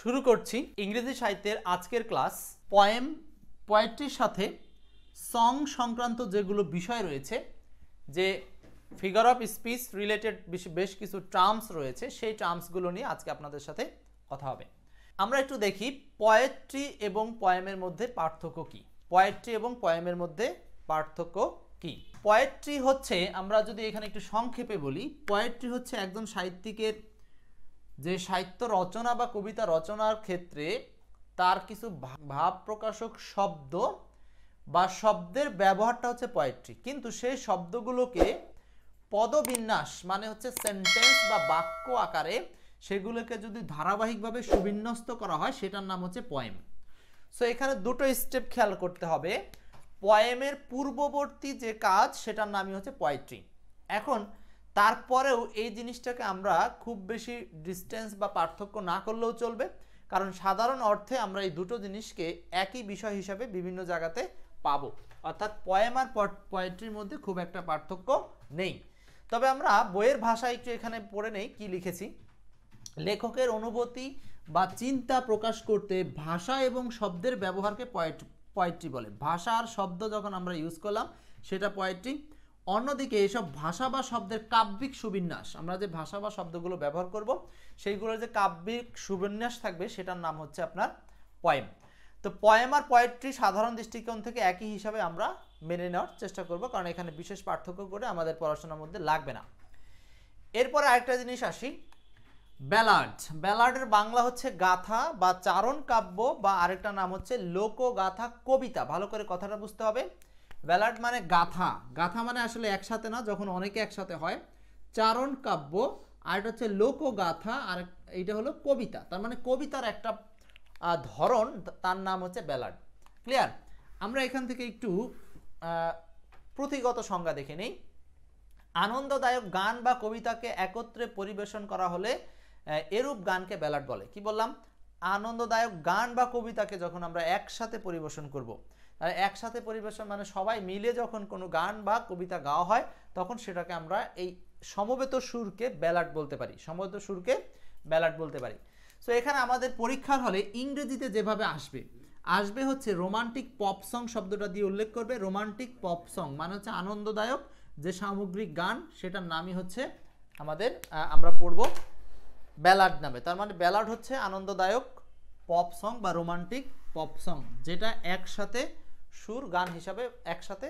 শুরু করছি ইংরেজি সাহিত্যের আজকের ক্লাস। পোয়েট্রির সাথে সং সংক্রান্ত যেগুলো বিষয় রয়েছে, যে ফিগার অফ স্পিচ রিলেটেড বেশ কিছু টার্মস রয়েছে, সেই টার্মসগুলো নিয়ে আজকে আপনাদের সাথে কথা হবে। আমরা একটু দেখি পোয়েট্রি এবং পয়েমের মধ্যে পার্থক্য কি। পোয়েট্রি এবং পয়েমের মধ্যে পার্থক্য কি? পোয়েট্রি হচ্ছে, আমরা যদি এখানে একটু সংক্ষেপে বলি, পোয়েট্রি হচ্ছে একজন সাহিত্যিকের যে সাহিত্য রচনা বা কবিতা রচনার ক্ষেত্রে তার কিছু ভাব প্রকাশক শব্দ বা শব্দের ব্যবহারটা হচ্ছে পোয়েট্রি, কিন্তু সেই শব্দগুলোকে পদবিন্যাস মানে হচ্ছে সেন্টেন্স বা বাক্য আকারে সেগুলোকে যদি ধারাবাহিকভাবে সুবিন্যস্ত করা হয় সেটার নাম হচ্ছে পয়েম। সো এখানে দুটো স্টেপ খেয়াল করতে হবে। পয়েমের পূর্ববর্তী যে কাজ সেটার নামই হচ্ছে পোয়েট্রি। এখন তারপরেও এই জিনিসটাকে আমরা খুব বেশি ডিস্টেন্স বা পার্থক্য না করলেও চলবে, কারণ সাধারণ অর্থে আমরা এই দুটো জিনিসকে একই বিষয় হিসাবে বিভিন্ন জায়গাতে পাবো। অর্থাৎ পয়েম আর পোয়েট্রির মধ্যে খুব একটা পার্থক্য নেই। তবে আমরা বইয়ের ভাষা একটু এখানে পড়ে নেই কি লিখেছি। লেখকের অনুভূতি বা চিন্তা প্রকাশ করতে ভাষা এবং শব্দের ব্যবহারকে পোয়েট্রি বলে। ভাষা আর শব্দ যখন আমরা ইউজ করলাম সেটা পোয়েট্রি। অন্যদিকে এসব ভাষা বা শব্দের কাব্যিক সুবিন্যাস, আমরা যে ভাষা বা শব্দগুলো ব্যবহার করব সেইগুলোর যে কাব্যিক সুবিন্যাস থাকবে সেটার নাম হচ্ছে আপনার পয়েম। তো পয়েম আর পোয়েট্রি সাধারণ দৃষ্টিকোণ থেকে একই হিসাবে আমরা মেনে নেওয়ার চেষ্টা করব, কারণ এখানে বিশেষ পার্থক্য করে আমাদের পড়াশোনার মধ্যে লাগবে না। এরপরে আরেকটা জিনিস আসি, ব্যালাড। ব্যালাডের বাংলা হচ্ছে গাথা বা চারণ কাব্য, বা আরেকটা নাম হচ্ছে লোকগাথা কবিতা। ভালো করে কথাটা বুঝতে হবে। ব্যালাড মানে গাথা, গাথা মানে আসলে একসাথে না, যখন অনেকে একসাথে হয়। চারণ কাব্য, আর এটা হচ্ছে লোকগাথা, আর এইটা হলো কবিতা। তার মানে কবিতার একটা ধরন, তার নাম হচ্ছে ব্যালাড। ক্লিয়ার? আমরা এখান থেকে একটু প্রতিগত সংজ্ঞা দেখে নেই। আনন্দদায়ক গান বা কবিতাকে একত্রে পরিবেশন করা হলে এরূপ গানকে ব্যালাড বলে। কি বললাম? আনন্দদায়ক গান বা কবিতাকে যখন আমরা একসাথে পরিবেশন করব, একসাথে পরিবেশন মানে সবাই মিলে যখন কোনো গান বা কবিতা গাওয়া হয় তখন সেটাকে আমরা এই সমবেত সুরকে ব্যালাড বলতে পারি। সমবেত সুরকে ব্যালাড বলতে পারি। সো এখানে আমাদের পরীক্ষার হলে ইংরেজিতে যেভাবে আসবে হচ্ছে রোমান্টিক পপ সং শব্দটা দিয়ে উল্লেখ করবে। রোমান্টিক পপ সং মানে হচ্ছে আনন্দদায়ক যে সামগ্রিক গান, সেটার নামই হচ্ছে আমাদের আমরা পড়ব ব্যালাড নামে। তার মানে ব্যালাড হচ্ছে আনন্দদায়ক পপ সং বা রোমান্টিক পপ সং, যেটা একসাথে সুর গান হিসাবে একসাথে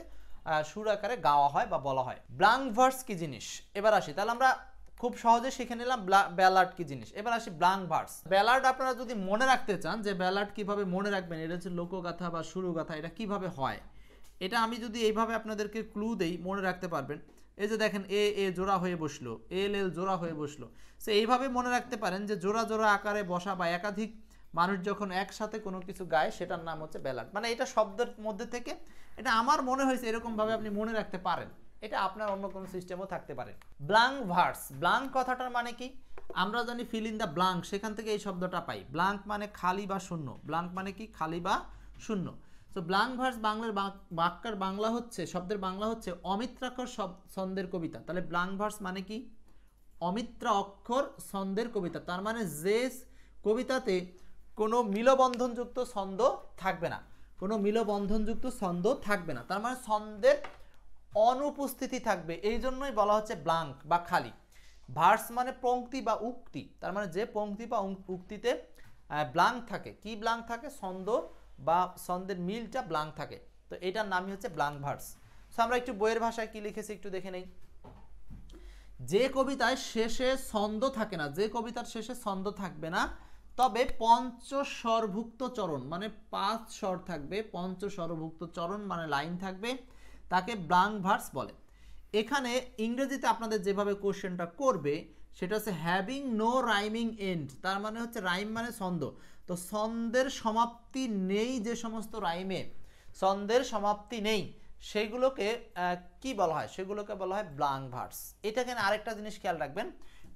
সুর আকারে গাওয়া হয় বা বলা হয়। ব্লাঙ্ক ভার্স কি জিনিস এবার আসি। তাহলে আমরা খুব সহজে শিখে নিলাম ব্যালাড কি জিনিস। এবার আসি ব্লাঙ্ক ভার্স। ব্যালাড আপনারা যদি মনে রাখতে চান যে ব্যালাড কিভাবে মনে রাখবেন, এটা হচ্ছে লোকগাথা বা সুরগাথা, এটা কিভাবে হয়, এটা আমি যদি এইভাবে আপনাদেরকে ক্লু দেই মনে রাখতে পারবেন। এই যে দেখেন এ এ জোড়া হয়ে বসলো, এল এল জোড়া হয়ে বসলো। সো এইভাবে মনে রাখতে পারেন যে জোড়া জোড়া আকারে বসা বা একাধিক মানুষ যখন একসাথে কোনো কিছু গায় সেটার নাম হচ্ছে ব্যালাড। মানে এটা শব্দের মধ্যে থেকে, এটা আমার মনে হয়েছে এরকমভাবে আপনি মনে রাখতে পারেন, এটা আপনার অন্য কোনো সিস্টেমও থাকতে পারে। ব্লাঙ্ক ভার্স, ব্লাঙ্ক কথাটার মানে কি? আমরা জানি ফিল ইন দ্য ব্লাঙ্ক, সেখান থেকে এই শব্দটা পাই। ব্লাঙ্ক মানে খালি বা শূন্য। ব্লাঙ্ক মানে কি? খালি বা শূন্য। তো ব্লাঙ্ক ভার্স বাংলার বাক্যার বাংলা হচ্ছে, শব্দের বাংলা হচ্ছে অমিত্রাক্ষর ছন্দের কবিতা। তাহলে ব্লাঙ্ক ভার্স মানে কি? অমিত্রা অক্ষর ছন্দের কবিতা। তার মানে যে কবিতাতে কোনো মিলবন্ধনযুক্ত ছন্দ থাকবে না, কোনো মিলবন্ধনযুক্ত ছন্দ থাকবে না, তার মানে ছন্দের অনুপস্থিতি থাকবে, এই জন্যই বলা হচ্ছে ব্লাঙ্ক বা খালি। ভার্স মানে পংক্তি বা উক্তি, তার মানে যে পংক্তি বা উক্তিতে ব্লাঙ্ক থাকে। কি ব্লাঙ্ক থাকে? ছন্দ বা ছন্দের মিলটা ব্লাঙ্ক থাকে, তো এটার নামই হচ্ছে ব্লাঙ্ক ভার্স। সো আমরা একটু বইয়ের ভাষায় কি লিখেছি একটু দেখে নেই। যে কবিতায় শেষে ছন্দ থাকে না, যে কবিতার শেষে ছন্দ থাকবে না, তবে পঞ্চস্বরভুক্ত চরণ মানে 5 স্বর থাকবে, পঞ্চস্বরভুক্ত চরণ মানে লাইন থাকবে, তাকে ব্লাঙ্ক ভার্স বলে। এখানে ইংরেজিতে আপনাদের যেভাবে কোশ্চেনটা করবে সেটা হচ্ছে হ্যাভিং নো রাইমিং এন্ড। তার মানে হচ্ছে রাইম মানে ছন্দ, তো ছন্দের সমাপ্তি নেই, যে সমস্ত রাইমে ছন্দের সমাপ্তি নেই সেগুলোকে কি বলা হয়? সেগুলোকে বলা হয় ব্লাঙ্ক ভার্স। এটাকে আরেকটা জিনিস খেয়াল রাখবেন,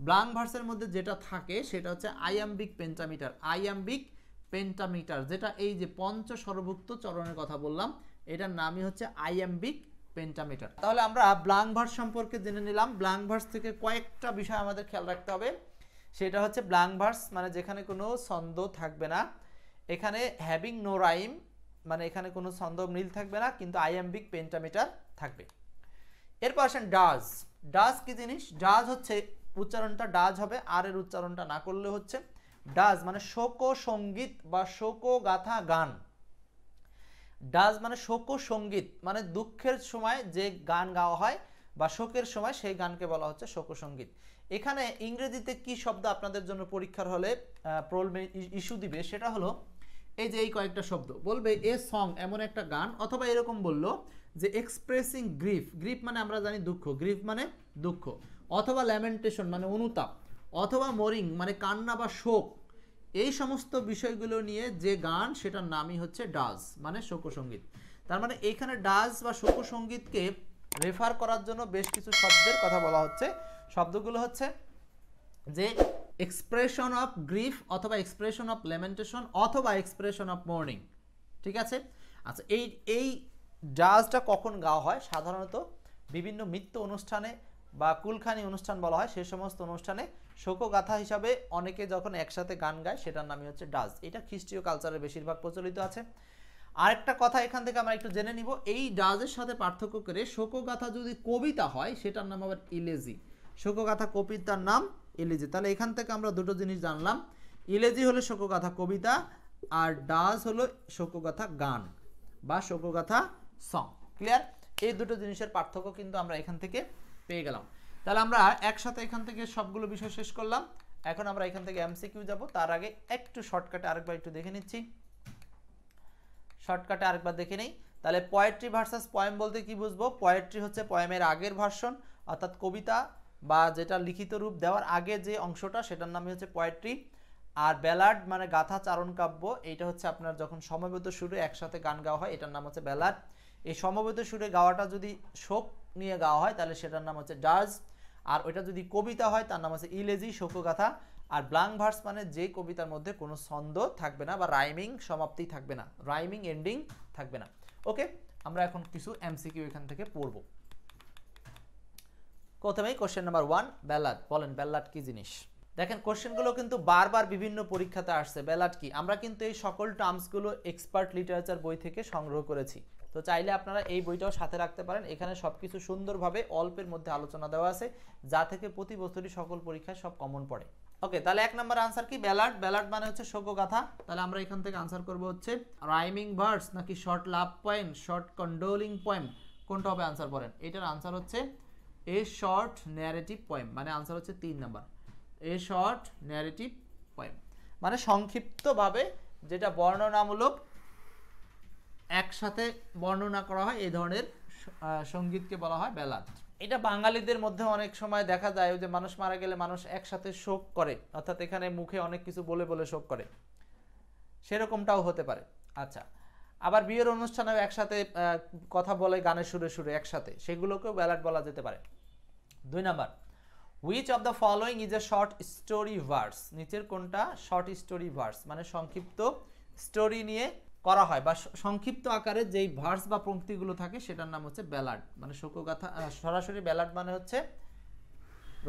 ব্লাঙ্ক ভার্সের মধ্যে যেটা থাকে সেটা হচ্ছে আইয়াম্বিক পেন্টামিটার। আইয়াম্বিক পেন্টামিটার, যেটা এই যে পঞ্চস্বরভুক্ত চরণের কথা বললাম, এটার নামই হচ্ছে আইয়াম্বিক পেন্টামিটার। তাহলে আমরা ব্লাঙ্ক ভার্স সম্পর্কে জেনে নিলাম। ব্লাঙ্ক ভার্স থেকে কয়েকটা বিষয় আমাদের খেয়াল রাখতে হবে। সেটা হচ্ছে ব্ল্যাঙ্ক ভার্স, মানে যেখানে কোনো ছন্দ থাকবে না। এখানে হ্যাভিং নো রাইম, মানে এখানে কোনো ছন্দ মিল থাকবে না, কিন্তু আইএমবিক পেন্টামিটার থাকবে। এরপর আসেন ডাজ। ডাজ কি জিনিস? ডাজ হচ্ছে, উচ্চারণটা ডাজ হবে, আর এর উচ্চারণটা না করলে হচ্ছে ডাজ, মানে শোক সঙ্গীত বা শোক গাথা গান। ডাজ মানে শোক সঙ্গীত, মানে দুঃখের সময় যে গান গাওয়া হয় বা শোকের সময় সেই গানকে বলা হচ্ছে শোক সঙ্গীত। এখানে ইংরেজিতে কি শব্দ আপনাদের জন্য পরীক্ষার হলে ইস্যু দিবে, সেটা হলো এই যে এই কয়েকটা শব্দ বলবে, এ সং এমন একটা গান, অথবা এরকম বললো যে এক্সপ্রেসিং গ্রিফ, গ্রিফ মানে আমরা জানি দুঃখ, গ্রিফ মানে দুঃখ, অথবা ল্যামেন্টেশন মানে অনুতাপ, অথবা মোরিং মানে কান্না বা শোক, এই সমস্ত বিষয়গুলো নিয়ে যে গান সেটার নামই হচ্ছে ডাজ, মানে শোকসঙ্গীত। তার মানে এইখানে ডাজ বা শোকসঙ্গীতকে রেফার করার জন্য বেশ কিছু শব্দের কথা বলা হচ্ছে। শব্দগুলো হচ্ছে যে এক্সপ্রেশন অফ গ্রিফ, অথবা এক্সপ্রেশন অফ ল্যামেন্টেশন, অথবা এক্সপ্রেশন অফ মর্নিং। ঠিক আছে? আচ্ছা, এই ডাজটা কখন গাওয়া হয়? সাধারণত বিভিন্ন নৃত্য অনুষ্ঠানে বা কুলখানি অনুষ্ঠান বলা হয়, সেই সমস্ত অনুষ্ঠানে শোকগাথা হিসাবে অনেকে যখন একসাথে গান গায় সেটার নামই হচ্ছে ডাজ। এটা খ্রিস্টীয় কালচারে বেশিরভাগ প্রচলিত আছে। আরেকটা কথা এখান থেকে আমরা একটু জেনে নিব, এই ডাজের সাথে পার্থক্য করে শোকগাথা যদি কবিতা হয় সেটার নাম আবার ইলেজি। শোকগাথা কবিতার নাম ইলেজি। তাহলে এখান থেকে আমরা দুটো জিনিস জানলাম, ইলেজি হলো শোকগাথা কবিতা, আর ডাজ হলো শোকগাথা গান বা শোকগাথা সং। ক্লিয়ার? এই দুটো জিনিসের পার্থক্য কিন্তু আমরা এখান থেকে পেয়ে গেলাম। তাহলে আমরা একসাথে এখান থেকে সবগুলো বিষয় শেষ করলাম। এখন আমরা এখান থেকে এমসিকিউ যাব, তার আগে একটু শর্টকাটে আরেকবার একটু দেখে নিচ্ছি। শর্টকাটে আরেকবার দেখে নেই। তাহলে পোয়েট্রি ভার্সাস পয়েম বলতে কি বুঝবো? পোয়েট্রি হচ্ছে পয়েমের আগের ভার্সন, অর্থাৎ কবিতা বা যেটা লিখিত রূপ দেওয়ার আগে যে অংশটা, সেটার নামই হচ্ছে পোয়েট্রি। আর ব্যালাড মানে গাথা চারণ কাব্য, এইটা হচ্ছে আপনার যখন সমবেত সুরে একসাথে গান গাওয়া হয়, এটার নাম হচ্ছে ব্যালাড। এই সমবেত সুরে গাওয়াটা যদি শোক নিয়ে গাওয়া হয় তাহলে সেটার নাম হচ্ছে ডাজ, আর ওইটা যদি কবিতা হয় তার নাম হচ্ছে ইলেজি, শোকগাথা। আর ব্ল্যাঙ্ক ভার্স মানে যে কবিতার মধ্যে কোনো ছন্দ থাকবে না বা রাইমিং সমাপ্তি থাকবে না, রাইমিং এন্ডিং থাকবে না। ওকে, আমরা এখন কিছু এমসিকিউ এখান থেকে পড়ব। প্রথমেই কোশ্চেন নাম্বার 1, ব্যালাড। বলেন ব্যালাড কি জিনিস? দেখেন কোশ্চেনগুলো কিন্তু বারবার বিভিন্ন পরীক্ষাতে আসছে। ব্যালাড কি? আমরা কিন্তু এই সকল টার্মসগুলো এক্সপার্ট লিটারেচার বই থেকে সংগ্রহ করেছি, তো চাইলে আপনারা এই বইটাও সাথে রাখতে পারেন। এখানে সবকিছু সুন্দরভাবে অল্পের মধ্যে আলোচনা দেওয়া আছে, যা থেকে প্রতি বছরই সকল পরীক্ষায় সব কমন পড়ে। ওকে, তাহলে 1 নম্বর আনসার কি? ব্যালাড। ব্যালাড মানে হচ্ছে শোকগাথা। তাহলে আমরা এখান থেকে আনসার করব হচ্ছে রাইমিং ভার্স নাকি শর্ট লাভ পয়েম, শর্ট কন্ডোলিং পয়েম, কোনটা হবে আনসার? বলেন। এটার আনসার হচ্ছে এ শর্ট ন্যারেটিভ পয়েম, মানে আনসার হচ্ছে 3 number, a short narrative poem, মানে সংক্ষিপ্তভাবে যেটা বর্ণনামূলক একসাথে বর্ণনা করা হয়, এই ধরনের সঙ্গীতকে বলা হয় ব্যালাড। এটা বাঙালিদের মধ্যে অনেক সময় দেখা যায় যে মানুষ মারা গেলে মানুষ একসাথে শোক করে, অর্থাৎ এখানে মুখে অনেক কিছু বলে বলে শোক করে, সেরকমটাও হতে পারে। আচ্ছা, আবার বিয়ের অনুষ্ঠানেও একসাথে কথা বলে গানের সুরে সুরে একসাথে, সেগুলোকেও ব্যালাড বলা যেতে পারে। 2 number, which of the following is a short story verse? নিচের কোনটা শর্ট স্টোরি ভার্স, মানে সংক্ষিপ্ত স্টোরি নিয়ে করা হয় বা সংক্ষিপ্ত আকারে যেই ভার্স বা পংক্তিগুলো থাকে সেটার নাম হচ্ছে ব্যালাড, মানে শোকগাথা। সরাসরি ব্যালাড মানে হচ্ছে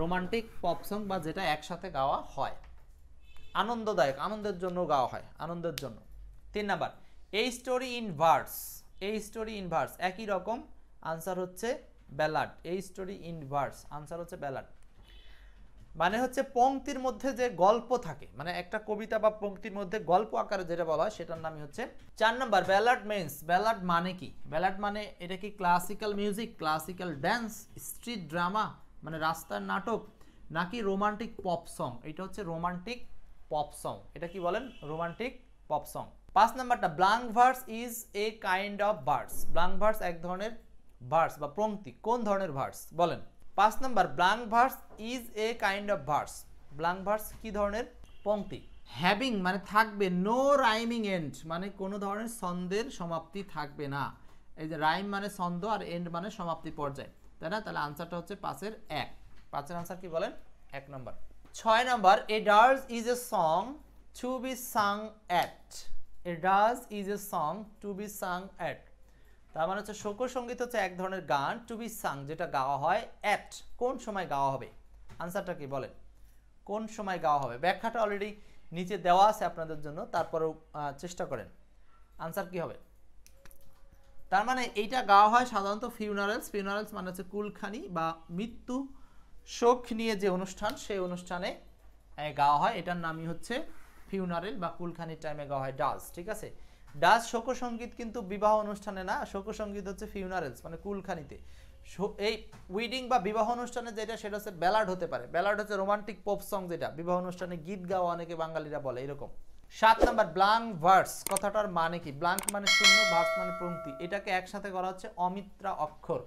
রোমান্টিক পপ সং বা যেটা একসাথে গাওয়া হয়, আনন্দদায়ক, আনন্দের জন্য গাওয়া হয়, আনন্দের জন্য। 3 নাম্বার, এই স্টোরি ইন ভার্স, এই স্টোরি ইন ভার্স একই রকম, আনসার হচ্ছে ব্যালাড। এই স্টোরি ইন ভার্স আনসার হচ্ছে ব্যালাড, মানে হচ্ছে পংক্তির মধ্যে যে গল্প থাকে, মানে একটা কবিতা বা পংক্তির মধ্যে গল্প আকারে যেটা বলা হয় সেটার নামই হচ্ছে। 4 নাম্বার, ব্যালাড মিন্স, ব্যালাড মানে কি? ব্যালাড মানে এটা কি classical music, classical dance, street drama মানে রাস্তার নাটক, নাকি রোমান্টিক পপ সং? এটা হচ্ছে রোমান্টিক পপ সং। এটা কি বলেন? Romantic pop song. 5 নাম্বারটা, blank verse is a kind of verse. Blank verse এক ধরনের ভার্স বা পংক্তি, কোন ধরনের ভার্স? বলেন। 5 number, blank verse is a kind of verse. Blank verse কি ধরনের পংক্তি? হ্যাভিং মানে থাকবে, নো রাইমিং এন্ড মানে কোনো ধরনের ছন্দের সমাপ্তি থাকবে না। এই যে রাইম মানে ছন্দ আর এন্ড মানে সমাপ্তি পর্যায়, তাই না? তাহলে আনসারটা হচ্ছে 5-এর 1। 5-এর আনসার কি বলেন? 1 নম্বর। 6 number, a dance is a song to be sung at. A dance is a song to be sung at, তার মানে হচ্ছে শোকসঙ্গীত হচ্ছে এক ধরনের গান, টু বি সাং যেটা গাওয়া হয়, এট কোন সময় গাওয়া হবে? আনসারটা কি বলেন? কোন সময় গাওয়া হবে? ব্যাখ্যাটা অলরেডি নিচে দেওয়া আছে আপনাদের জন্য, তারপরেও চেষ্টা করেন। আনসার কি হবে? তার মানে এইটা গাওয়া হয় সাধারণত ফিউনারেলস মানে হচ্ছে কুলখানি বা মৃত্যু শোক নিয়ে যে অনুষ্ঠান, সেই অনুষ্ঠানে গাওয়া হয়। এটার নামই হচ্ছে ফিউনারেল বা কুলখানির টাইমে গাওয়া হয় ডাজ। ঠিক আছে, ডাজ শোকসঙ্গীত কিন্তু বিবাহ অনুষ্ঠানে না, শোকসঙ্গীত হচ্ছে ফিউনারেলস মানে কুলখানিতে। এই উইডিং বা বিবাহ অনুষ্ঠানে যেটা, সেটা হচ্ছে ব্যালাড হতে পারে। ব্যালাড হচ্ছে রোমান্টিক পপ সং, যেটা বিবাহ অনুষ্ঠানে গীত গাওয়া অনেকে বাঙালিরা বলে এরকম। 7 নাম্বার ব্লাঙ্ক ভার্স কথাটার মানে কি? ব্লাঙ্ক মানে শূন্য, ভার্স মানে পংক্তি। এটাকে একসাথে করা হচ্ছে অমিত্রা অক্ষর,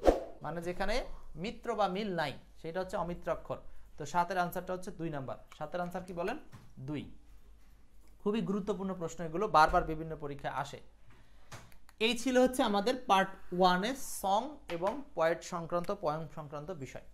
মানে যেখানে মিত্র বা মিল নাই সেটা হচ্ছে অমিত্রা অক্ষর। তো 7-এর আনসারটা হচ্ছে 2 নাম্বার। 7-এর আনসার কি বলেন? 2। খুবই গুরুত্বপূর্ণ প্রশ্ন এগুলো, বারবার বিভিন্ন পরীক্ষায় আসে। এই ছিল হচ্ছে আমাদের পার্ট 1 এর সং এবং পয়েট সংক্রান্ত, পয়েম সংক্রান্ত বিষয়।